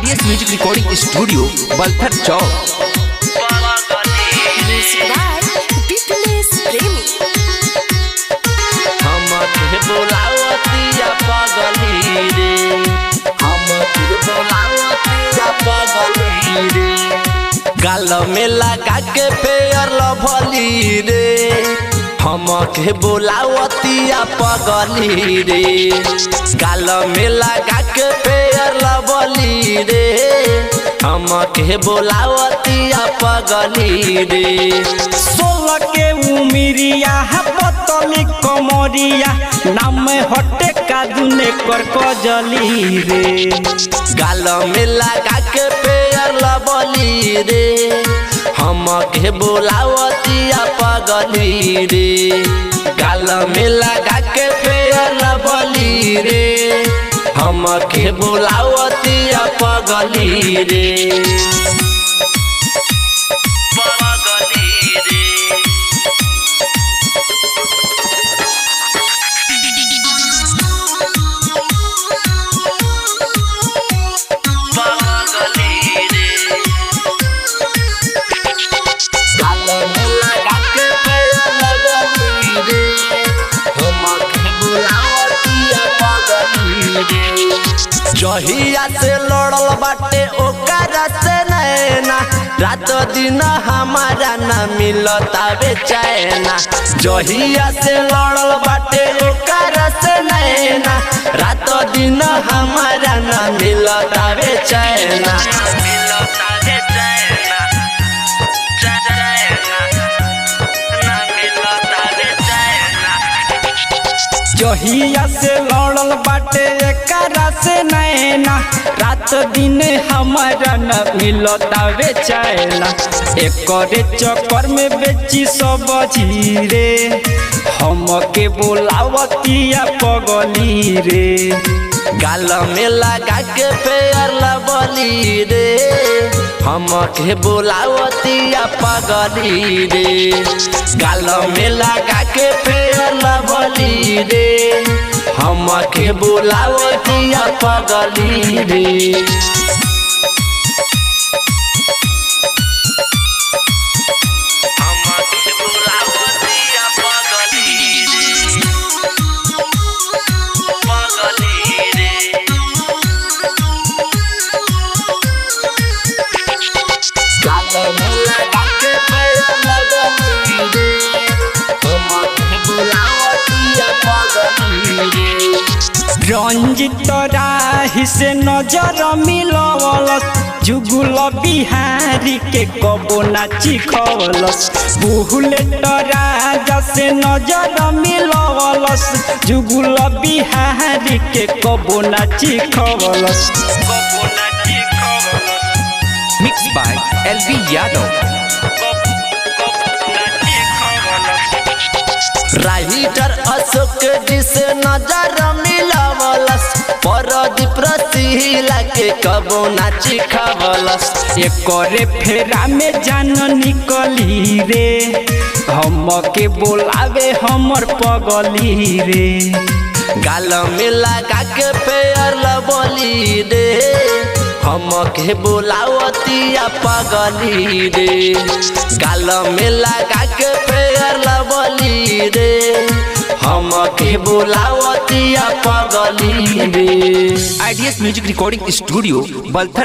आईडियस music recording studio Balthar चौक। गाल में लगा के पेयर लभली रे, हम के बोलावतिया पगली रे। गाल में लगा के पेयर लभली रे, हम के बोलावतिया पगली रे। 16 के उमिरिया पतली कमरिया, नाम हटे कादुने कर कजली रे। गाल में लगा के पेयर लभली रे, हम के बोलावतिया पगली रे। गाल में लगा के पेयर लभली रे, हम के बोलावतिया पगली रे। जहिया से लड़ल बाटे ओकरा से नैना, रात दिन हमारा न मिलता बेचैना। जहिया से लड़ल बाटे ओकरा से नैना, रात दिन हमारा न मिलता बेचैना। जहिया से लड़ल बाटे एकरा से नैना, रात दिन हमारा न मिलता बेचैना। एकरे चक्कर में बेची सब जीरे, हम के बोलावतिया पगली रे। गाल में लगा के पेयर लभली रे, हम के बोलावतिया पगली रे। गाल में लगा के पेयर लभली रे, हम के बोलावतिया पगली रे। रंजित राही से नजर मिलवलस, जुगुल बिहारी के कबो नाची खवलस। बुलेट राजा से नजर मिलवलस, जुगुल बिहारी के कबो नाची खवलस। Mix by LB Yadav. Writer Ashok ji से नजर मिलवलस, परदीप रसीला के कबो नाची खवलस। एकरे फेरा में जान निकली रे, हम के बोलावे हमर पगली रे। गाल में लगा के पेयर लभली रे, हम के बोलावतिया पगली रे। गाल में लगा के पेयर लभली रे, हम के बोलावतिया पगली रे। आईडियस म्यूजिक रिकॉर्डिंग स्टूडियो बलथर